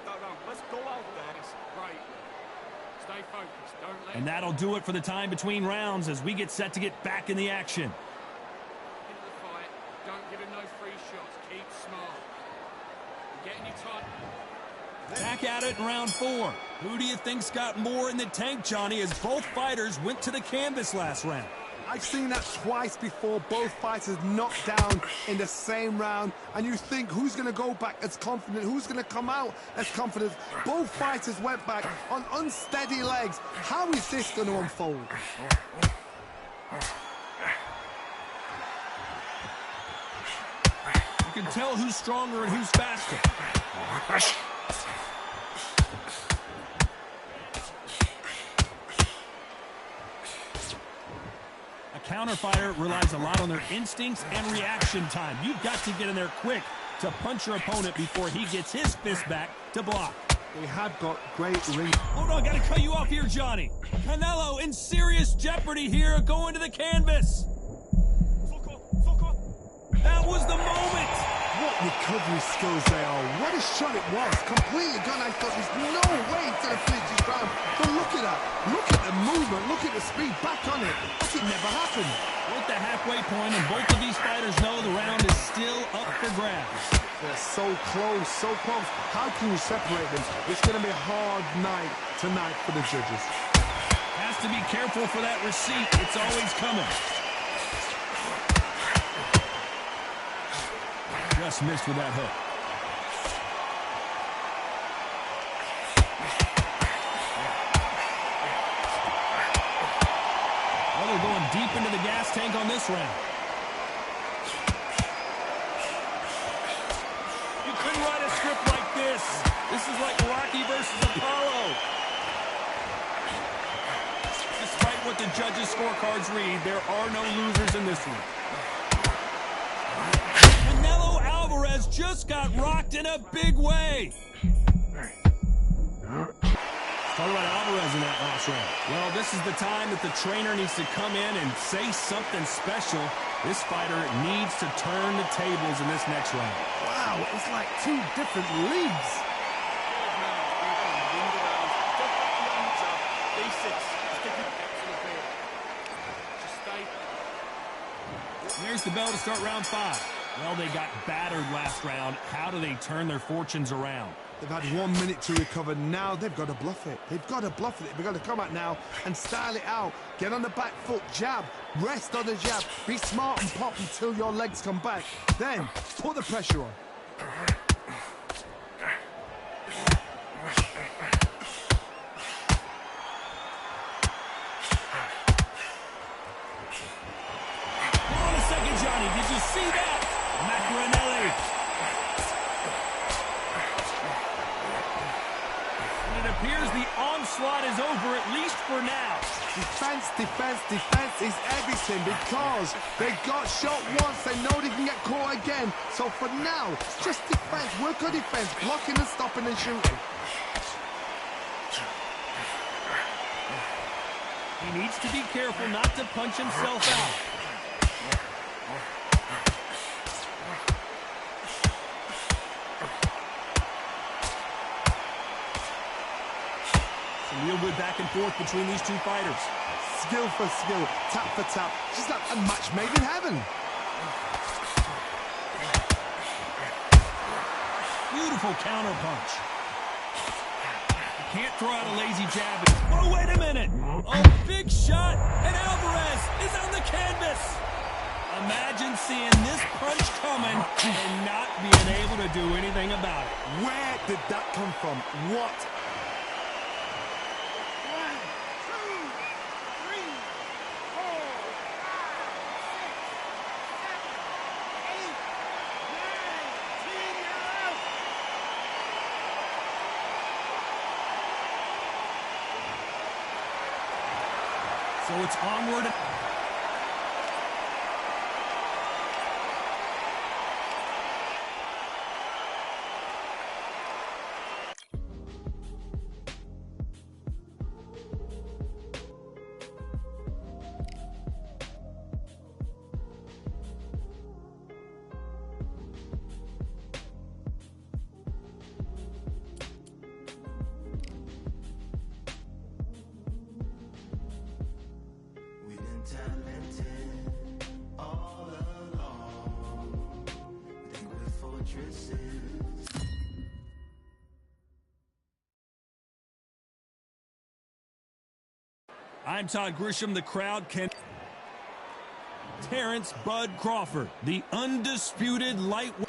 don't know. Let's go out there. It's great. Stay focused. Don't let. And that'll do it for the time between rounds as we get set to get back in the action. Into the fight. Don't give him no free shots. Keep smart. You're getting your time. Back at it in round 4. Who do you think's got more in the tank, Johnny, as both fighters went to the canvas last round? I've seen that twice before. Both fighters knocked down in the same round. And you think, who's going to go back as confident? Who's going to come out as confident? Both fighters went back on unsteady legs. How is this going to unfold? You can tell who's stronger and who's faster. A counter-fighter relies a lot on their instincts and reaction time. You've got to get in there quick to punch your opponent before he gets his fist back to block. They have got great ring. Hold on, gotta cut you off here, Johnny. Canelo in serious jeopardy here, going to the canvas. That was the moment. What recovery skills they are. What a shot it was. Completely gone. I thought there's no way to the finish this round. But look at that. Look at the movement. Look at the speed. Back on it. Like it never happened. We're at the halfway point, and both of these fighters know the round is still up for grabs. They're so close, so close. How can you separate them? It's going to be a hard night tonight for the judges. Has to be careful for that receipt. It's always coming. Just missed with that hook. Well, they're going deep into the gas tank on this round. You couldn't write a script like this. This is like Rocky versus Apollo. Despite what the judges' scorecards read, there are no losers in this one. Canelo Alvarez just got rocked in a big way. Talk about Alvarez in that last round. Well, this is the time that the trainer needs to come in and say something special. This fighter needs to turn the tables in this next round. Wow, it's like two different leagues. There's the bell to start round 5. Well, they got battered last round. How do they turn their fortunes around? They've had 1 minute to recover. Now they've got to bluff it. They've got to bluff it. They've got to come out now and style it out. Get on the back foot, jab, rest on the jab. Be smart and pop until your legs come back. Then put the pressure on. Hold on a second, Johnny. Did you see that? Macaronelli. And it appears the onslaught is over, at least for now. Defense, defense, defense is everything because they got shot once. They know they can get caught again. So for now, just defense. Work on defense. Blocking and stopping and shooting. He needs to be careful not to punch himself out. Some real good back and forth between these two fighters. Skill for skill, tap for tap. Just like a match made in heaven. Beautiful counter punch. Can't throw out a lazy jab. Oh, wait a minute. Oh, big shot, and Alvarez is on the canvas. Imagine seeing this punch coming and not being able to do anything about it. Where did that come from? What? 1, 2, 3, 4, 5, 6, 7, 8, 9, 10, you're out. So it's onward. I'm Todd Grisham. The crowd can... Terrence Bud Crawford, the undisputed lightweight.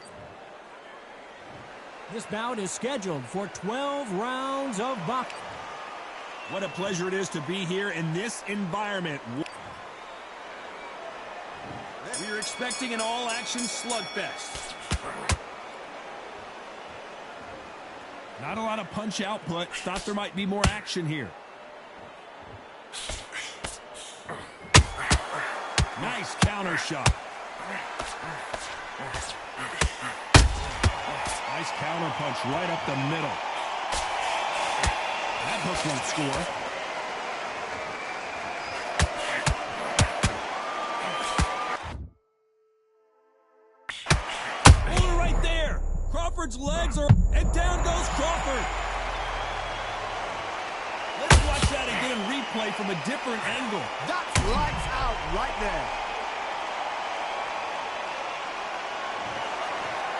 This bout is scheduled for 12 rounds of boxing. What a pleasure it is to be here in this environment. We're expecting an all-action slugfest. Not a lot of punch output. Thought there might be more action here. Nice counter shot. Nice counter punch right up the middle. That hook won't score. Hold it right there. Crawford's legs are... And down goes Crawford. Let's watch that again, replay from a different angle. That's lights out right there.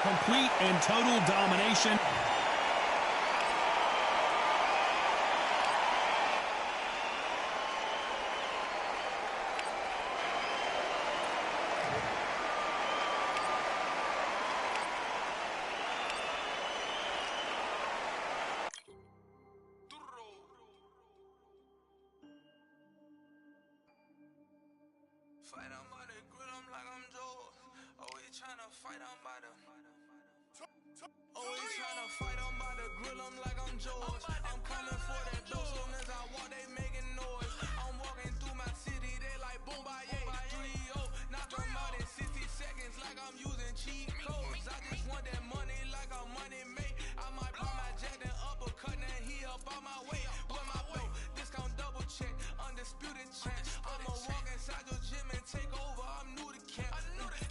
Complete and total domination. Fight on by the grill, I'm like I'm Joe. Always tryna fight on by the... Always tryna fight on by the grill, I'm like I'm George. I'm coming for that dough, soon as I walk, they making noise. I'm walking through my city, they like boom, bye, 3-0. Knock them out in 60 seconds like I'm using cheat codes. I just want that money like I'm money made. I might pop my jack and uppercut, and he up on my way. With my belt, discount double check, undisputed champ. I'ma walk inside your gym and take over. I'm new to camp.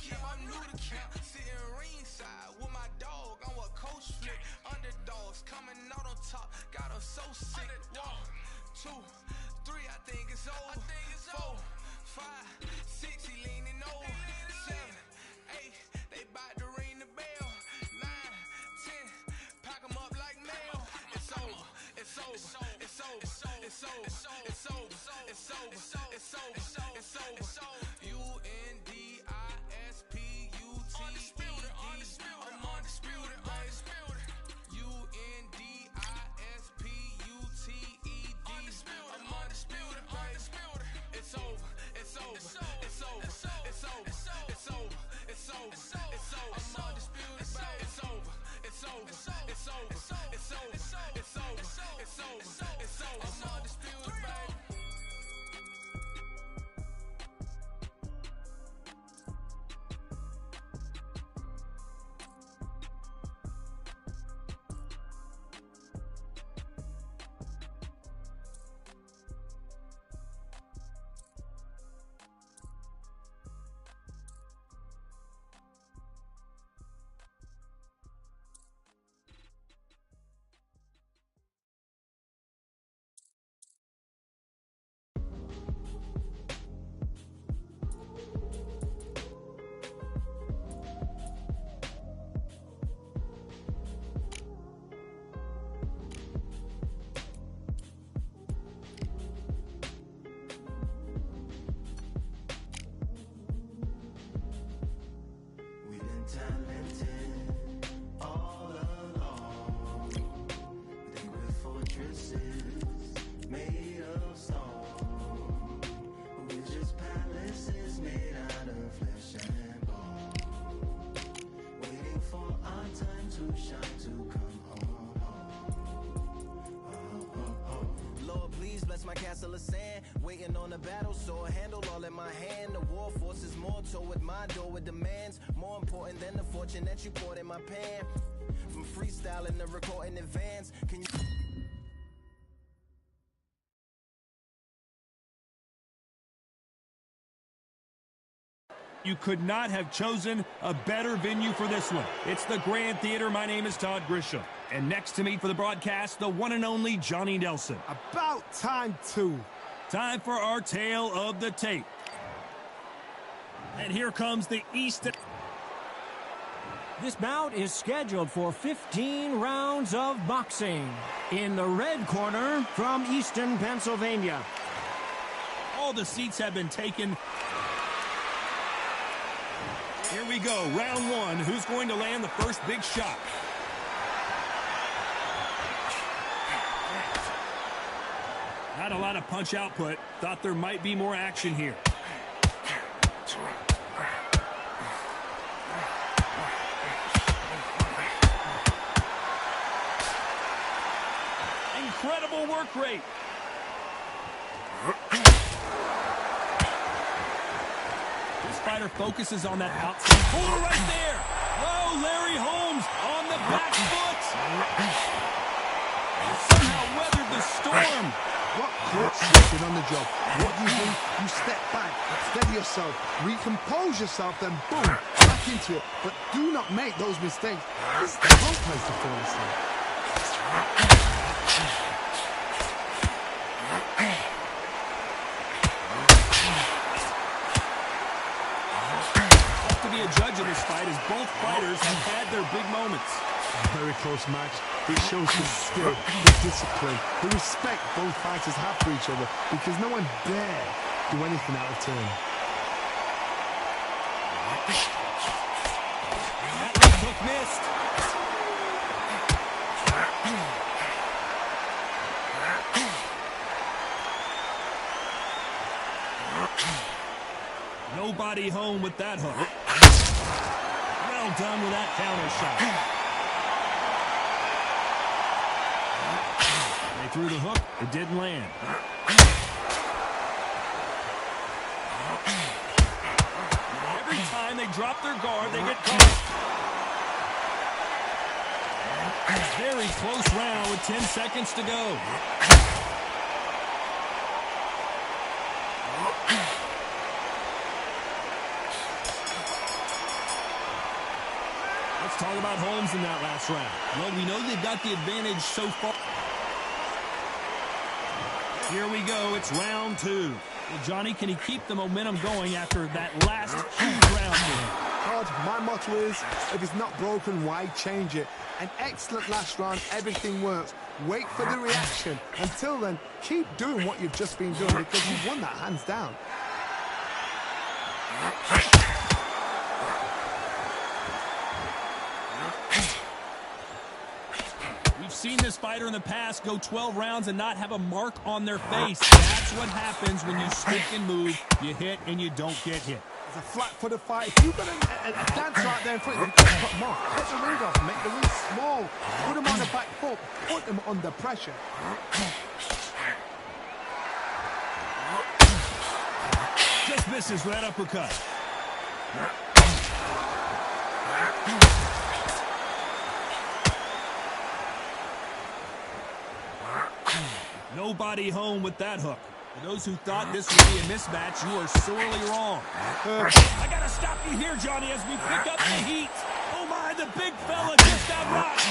Yeah, I'm new to camp. Sitting ringside with my dog on what coach flick. Underdogs coming out on top. Got them so sick. 1, 2, 3, I think it's over. 4, 5, 6, he leaning over. 7, 8, they bout to ring the bell. 9, 10, pack them up like mail. It's over. It's over. It's over. It's over. It's over. It's over. It's over. It's over. Undisputed. I'm undisputed. I'm undisputed. It's over. It's over. It's over. It's over. It's over. It's over. It's over. I'm undisputed. It's over. It's over. It's over. It's over. It's over. It's over. It's over. I'm undisputed, baby. My castle of sand, waiting on the battle, so a handle all in my hand. The war force is mortal with my door with demands, more important than the fortune that you poured in my pan. From freestyling to recording advance, can you... You could not have chosen a better venue for this one. It's the Grand Theater. My name is Todd Grisham. And next to me for the broadcast, the one and only Johnny Nelson. About time, too. Time for our tale of the tape. And here comes the East. This bout is scheduled for 15 rounds of boxing. In the red corner from Easton, Pennsylvania. All the seats have been taken. Here we go, round one. Who's going to land the first big shot? Not a lot of punch output. Thought there might be more action here. Incredible work rate. This fighter focuses on that outside corner right there. Oh, Larry Holmes on the back foot. Somehow weathered the storm. What coach on the job? What do you do? You step back, steady yourself, recompose yourself, then boom, back into it. But do not make those mistakes. This is the wrong place to fall asleep. To be a judge of this fight as both fighters have had their big moments. A very close match. It shows the skill, the discipline, the respect both fighters have for each other because no one dare do anything out of turn. That left hook missed. Nobody home with that hook. Well done with that counter shot. They threw the hook. It didn't land. Every time they drop their guard, they get caught. Very close round with 10 seconds to go. Let's talk about Holmes in that last round. Well, we know they've got the advantage so far. Here we go. It's round two. Well, Johnny, can he keep the momentum going after that last huge round for him? Todd, my motto is, if it's not broken, why change it? An excellent last round, everything works. Wait for the reaction. Until then, keep doing what you've just been doing because you've won that hands down. We've seen this fighter in the past go 12 rounds and not have a mark on their face. That's what happens when you stick and move. You hit and you don't get hit. It's a flat-footed fight. If you've got a dancer out there in front, you've got to put him off. Take the ring off, make the ring small. Put him on the back foot. Put him under pressure. Just misses that uppercut. Nobody home with that hook. For those who thought this would be a mismatch, you are sorely wrong. I gotta stop you here, Johnny, as we pick up the heat. Oh my, the big fella just got rocked.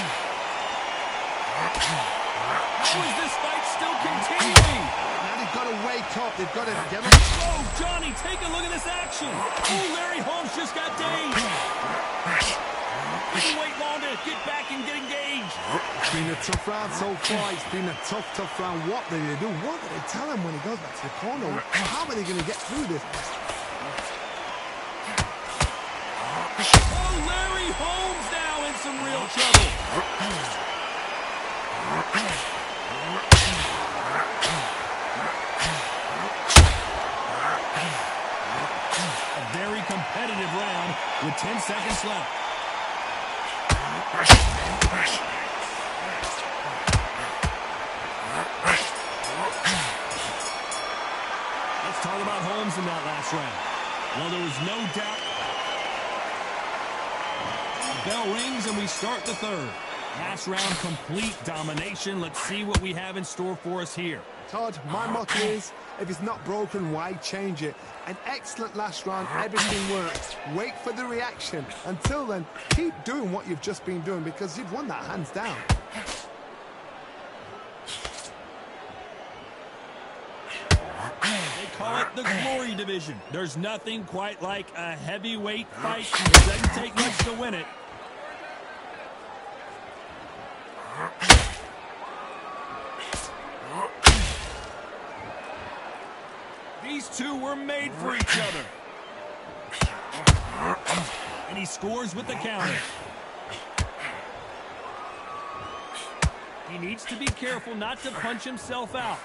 How is this fight still continuing? Now they've got to wake up. They've got to get him. Oh, Johnny, take a look at this action. Oh, Larry Holmes just got dazed. Didn't wait long to get back and get engaged. It's been a tough round so far. It's been a tough round. What did they do? What did they tell him when he goes back to the corner? How are they going to get through this? Oh, Larry Holmes now in some real trouble. A very competitive round with 10 seconds left. Let's talk about Holmes in that last round. Well, there was no doubt. The bell rings and we start the third. Last round, complete domination. Let's see what we have in store for us here. Todd, my motto is, if it's not broken, why change it? An excellent last round, everything works. Wait for the reaction. Until then, keep doing what you've just been doing because you've won that hands down. They call it the glory division. There's nothing quite like a heavyweight fight. It doesn't take much to win it. These These two were made for each other. And he scores with the counter. He needs to be careful not to punch himself out.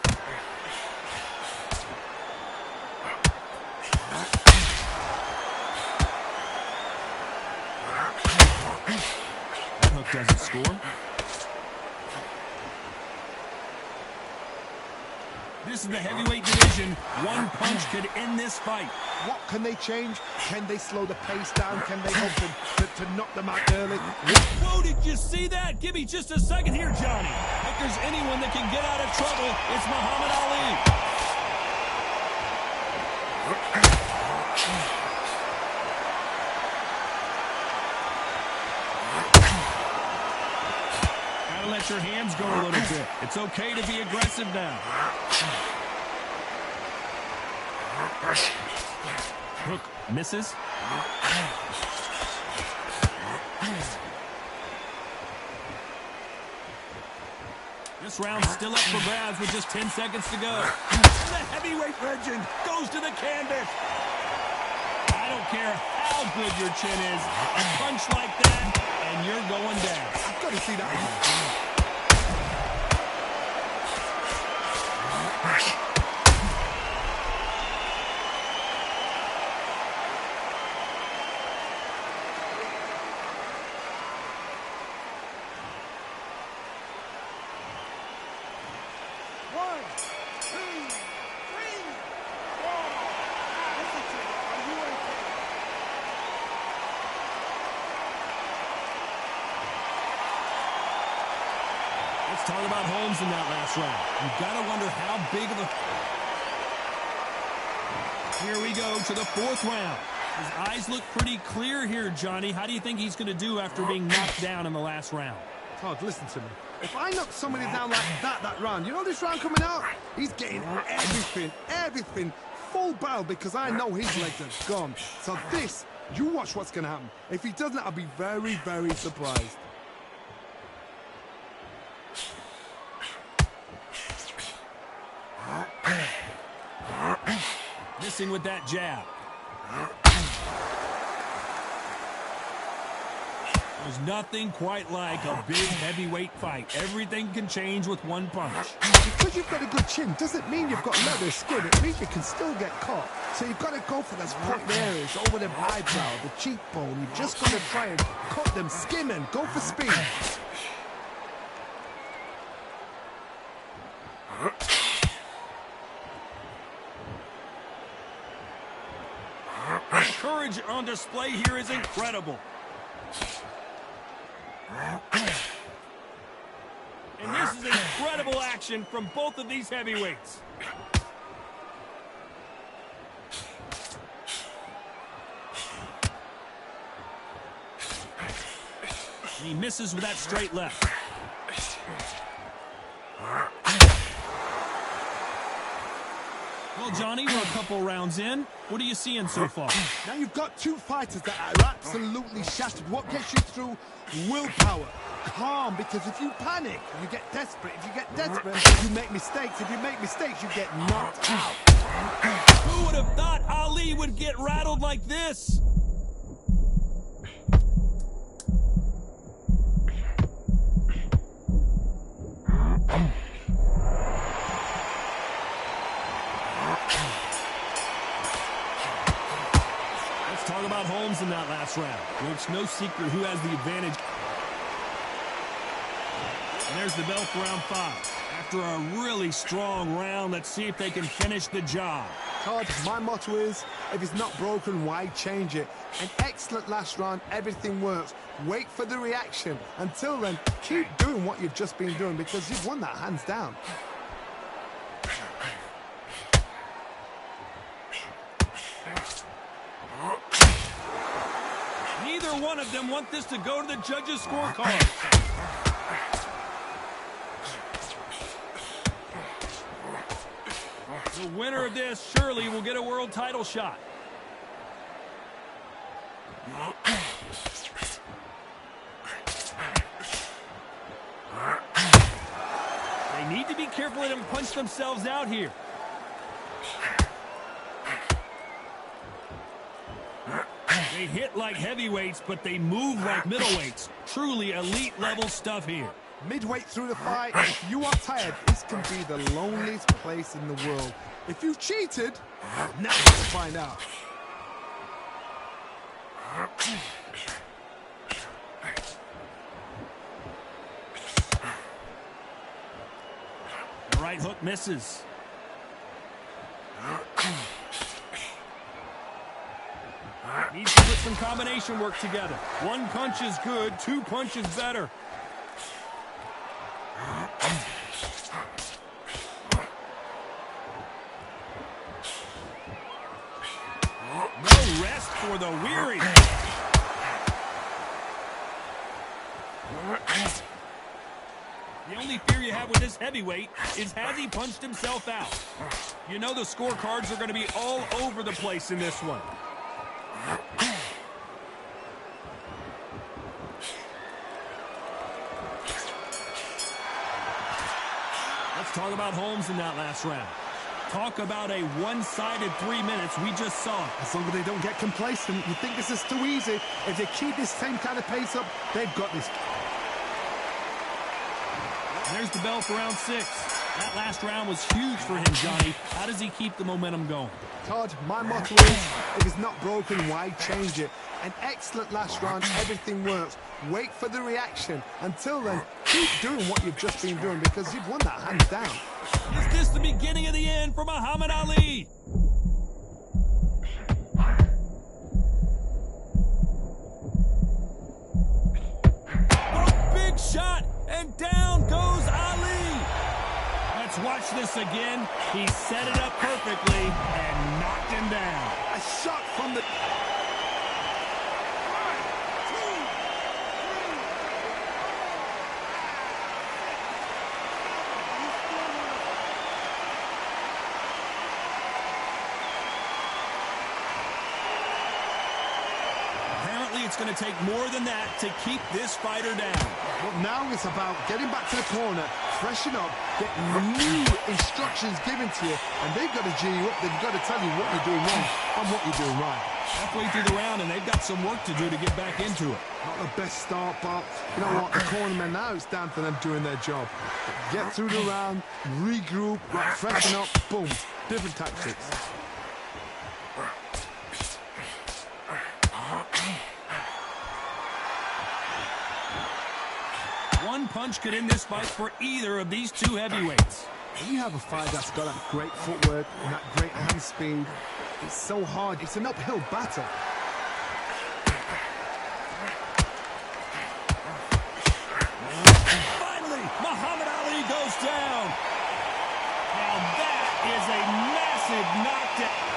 That hook doesn't score. This is the heavyweight division. One punch could end this fight. What can they change? Can they slow the pace down? Can they help them to knock them out early? Whoa, did you see that? Give me just a second here, Johnny. If there's anyone that can get out of trouble, it's Muhammad Ali. Gotta let your hands go a little bit. It's okay to be aggressive now. Hook misses. This round's still up for grabs with just 10 seconds to go. The heavyweight legend goes to the canvas. I don't care how good your chin is. A punch like that, and you're going down. I've got to see that again. Let's talk about Holmes in that last round. You've got to wonder how big of a... Here we go to the fourth round. His eyes look pretty clear here, Johnny. How do you think he's going to do after being knocked down in the last round? Todd, listen to me. If I knock somebody down like that round, you know this round coming out? He's getting everything full barrel because I know his legs are gone. So this, you watch what's going to happen. If he doesn't, I'll be very, very surprised. Missing with that jab. There's nothing quite like a big heavyweight fight. Everything can change with one punch. Because you've got a good chin doesn't mean you've got leather skin. It means you can still get caught. So you've got to go for those point areas over the eyebrow, the cheekbone. You've just got to try and cut them, skim them, go for speed. The courage on display here is incredible. And this is incredible action from both of these heavyweights. And he misses with that straight left. Well, Johnny, we're a couple rounds in. What are you seeing so far? Now you've got two fighters that are absolutely shattered. What gets you through? Willpower. Calm, because if you panic, you get desperate. If you get desperate, you make mistakes. If you make mistakes, you get knocked out. Who would have thought Ali would get rattled like this? Let's talk about Holmes in that last round. Well, it's no secret who has the advantage. And there's the bell for round 5. After a really strong round, let's see if they can finish the job. Todd, my motto is, if it's not broken, why change it? An excellent last round, everything works. Wait for the reaction. Until then, keep doing what you've just been doing because you've won that hands down. Neither one of them want this to go to the judges' scorecard. The winner of this surely will get a world title shot. They need to be careful they don't punch themselves out here. They hit like heavyweights, but they move like middleweights. Truly elite level stuff here. Midway through the fight, if you are tired, this can be the loneliest place in the world. If you cheated, now you can find out. The right hook misses. Needs to put some combination work together. One punch is good, two punches better. No rest for the weary. The only fear you have with this heavyweight is, has he punched himself out? You know the scorecards are going to be all over the place in this one. Let's talk about Holmes in that last round. Talk about a one-sided 3 minutes we just saw. As long as they don't get complacent, you think this is too easy. If they keep this same kind of pace up, they've got this. There's the bell for round 6. That last round was huge for him, Johnny. How does he keep the momentum going? Todd, my motto is, if it's not broken, why change it? An excellent last round, everything works. Wait for the reaction. Until then, keep doing what you've just been doing because you've won that hands down. Is this the beginning of the end for Muhammad Ali? Oh, big shot, and down goes Ali. Let's watch this again. He set it up perfectly and knocked him down. A shot from the... It's going to take more than that to keep this fighter down. But now it's about getting back to the corner, freshen up, get new instructions given to you, and they've got to G you up. They've got to tell you what you're doing wrong and what you're doing right. Halfway through the round, and they've got some work to do to get back into it. Not the best start, but you know what? The cornermen, now it's down to them doing their job. Get through the round, regroup, freshen up, boom. Different tactics. One punch could end this fight for either of these two heavyweights. When you have a fight that's got that great footwork and that great hand speed, it's so hard. It's an uphill battle. Finally, Muhammad Ali goes down. Now that is a massive knockdown.